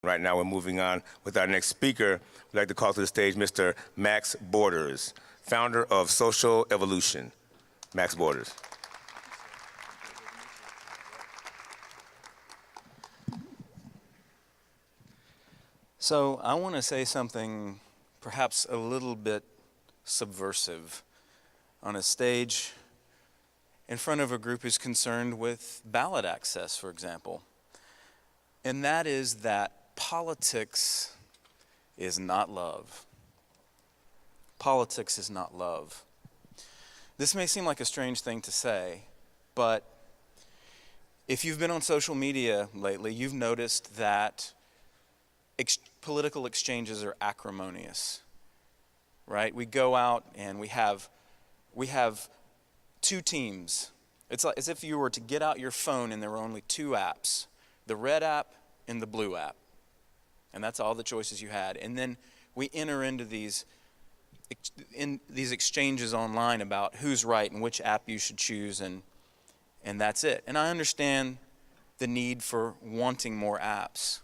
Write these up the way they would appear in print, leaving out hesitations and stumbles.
Right now we're moving on with our next speaker. We'd like to call to the stage Mr. Max Borders, founder of Social Evolution. Max Borders. So I want to say something perhaps a little bit subversive on a stage in front of a group who's concerned with ballot access, for example. And that is that politics is not love. Politics is not love. This may seem like a strange thing to say, but if you've been on social media lately, you've noticed that political exchanges are acrimonious, right? We go out and we have two teams. It's like as if you were to get out your phone and there were only two apps, the red app and the blue app. And that's all the choices you had. And then we enter into these exchanges online about who's right and which app you should choose, and that's it. And I understand the need for wanting more apps,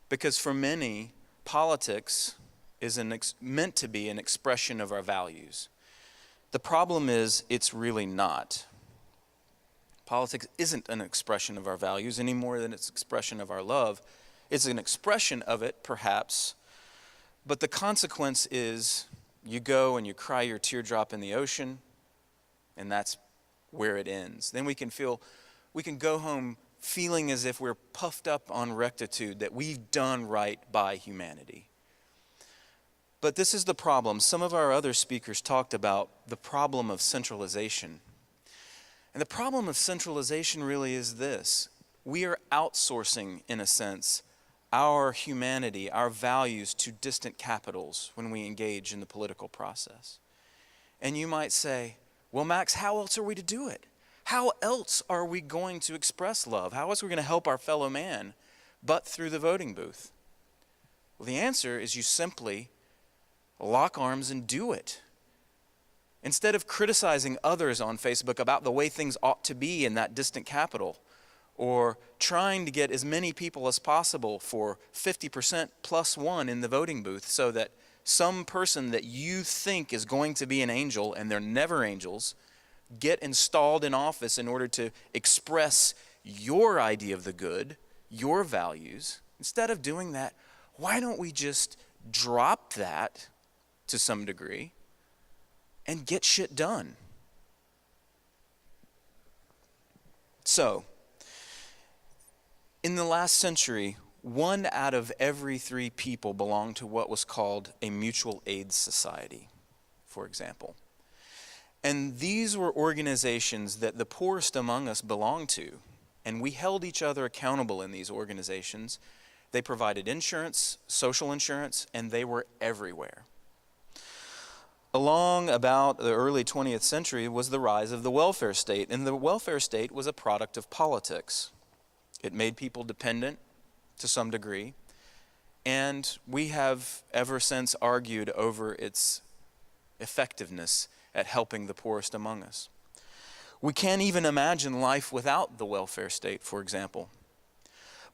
because for many, politics is meant to be an expression of our values. The problem is it's really not. Politics isn't an expression of our values any more than it's an expression of our love. It's an expression of it, perhaps, but the consequence is you go and you cry your teardrop in the ocean, and that's where it ends. Then we can go home feeling as if we're puffed up on rectitude, that we've done right by humanity. But this is the problem. Some of our other speakers talked about the problem of centralization. And the problem of centralization really is this. We are outsourcing, in a sense, our humanity, our values to distant capitals when we engage in the political process. And you might say, well, Max, how else are we to do it? How else are we going to express love? How else are we going to help our fellow man but through the voting booth? Well, the answer is you simply lock arms and do it. Instead of criticizing others on Facebook about the way things ought to be in that distant capital, or trying to get as many people as possible for 50% plus one in the voting booth so that some person that you think is going to be an angel, and they're never angels, get installed in office in order to express your idea of the good, your values. Instead of doing that, why don't we just drop that to some degree and get shit done? So, in the last century, 1 out of every 3 people belonged to what was called a mutual aid society, for example. And these were organizations that the poorest among us belonged to, and we held each other accountable in these organizations. They provided insurance, social insurance, and they were everywhere. Along about the early 20th century was the rise of the welfare state, and the welfare state was a product of politics. It made people dependent to some degree, and we have ever since argued over its effectiveness at helping the poorest among us. We can't even imagine life without the welfare state, for example.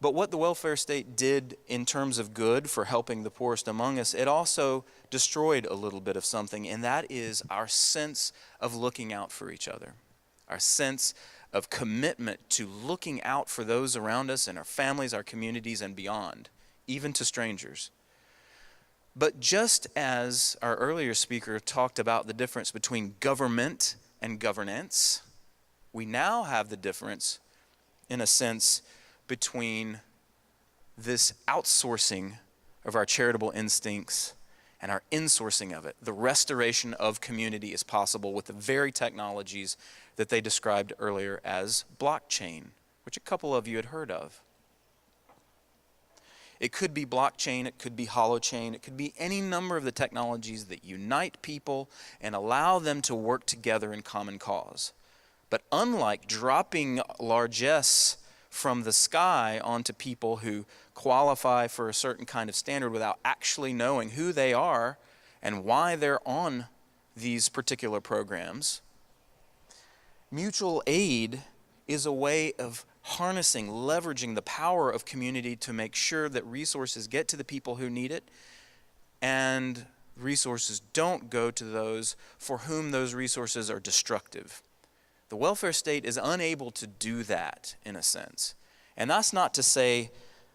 But what the welfare state did in terms of good for helping the poorest among us, it also destroyed a little bit of something, and that is our sense of looking out for each other, our sense of commitment to looking out for those around us and our families, our communities, and beyond, even to strangers. But just as our earlier speaker talked about the difference between government and governance, we now have the difference, in a sense, between this outsourcing of our charitable instincts and our insourcing of it. The restoration of community is possible with the very technologies that they described earlier as blockchain, which a couple of you had heard of. It could be blockchain, it could be holochain, it could be any number of the technologies that unite people and allow them to work together in common cause. But unlike dropping largesse from the sky onto people who qualify for a certain kind of standard without actually knowing who they are and why they're on these particular programs, mutual aid is a way of harnessing, leveraging the power of community to make sure that resources get to the people who need it, and resources don't go to those for whom those resources are destructive. The welfare state is unable to do that, in a sense. And that's not to say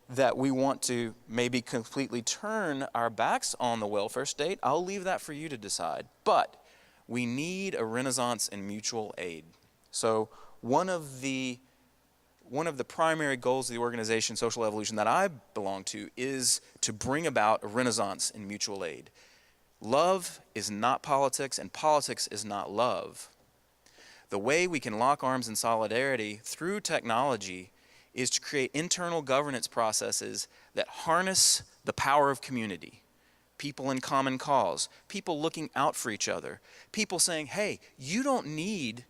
that we want to maybe completely turn our backs on the welfare state. I'll leave that for you to decide. But we need a renaissance in mutual aid. So one of the primary goals of the organization Social Evolution that I belong to is to bring about a renaissance in mutual aid. Love is not politics, and politics is not love. The way we can lock arms in solidarity through technology is to create internal governance processes that harness the power of community. People in common cause, people looking out for each other, people saying, hey, you don't need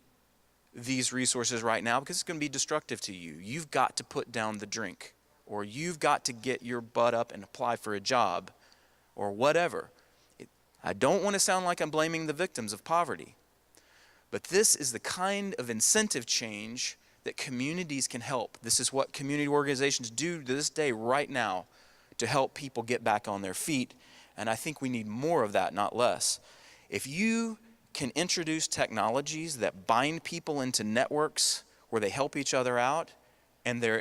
these resources right now because it's going to be destructive to you. You've got to put down the drink, or you've got to get your butt up and apply for a job, or whatever. I don't want to sound like I'm blaming the victims of poverty, but this is the kind of incentive change that communities can help. This is what community organizations do to this day right now to help people get back on their feet, and I think we need more of that, not less. If you can introduce technologies that bind people into networks where they help each other out, and they're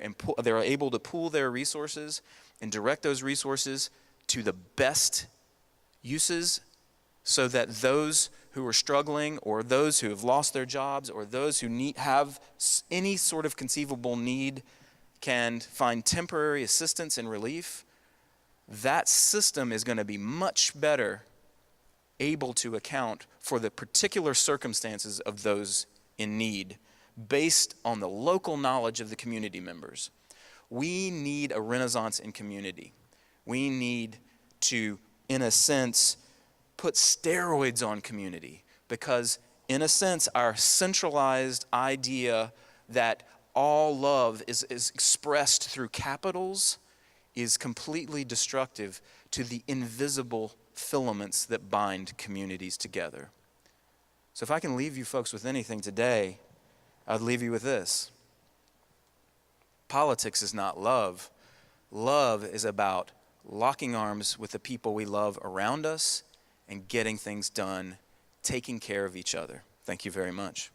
able to pool their resources and direct those resources to the best uses, so that those who are struggling, or those who have lost their jobs, or those who have any sort of conceivable need can find temporary assistance and relief, that system is going to be much better able to account for the particular circumstances of those in need based on the local knowledge of the community members. We need a renaissance in community. We need to, in a sense, put steroids on community, because in a sense our centralized idea that all love is expressed through capitals is completely destructive to the invisible filaments that bind communities together. So if I can leave you folks with anything today, I'd leave you with this. Politics is not love. Love is about locking arms with the people we love around us and getting things done, taking care of each other. Thank you very much.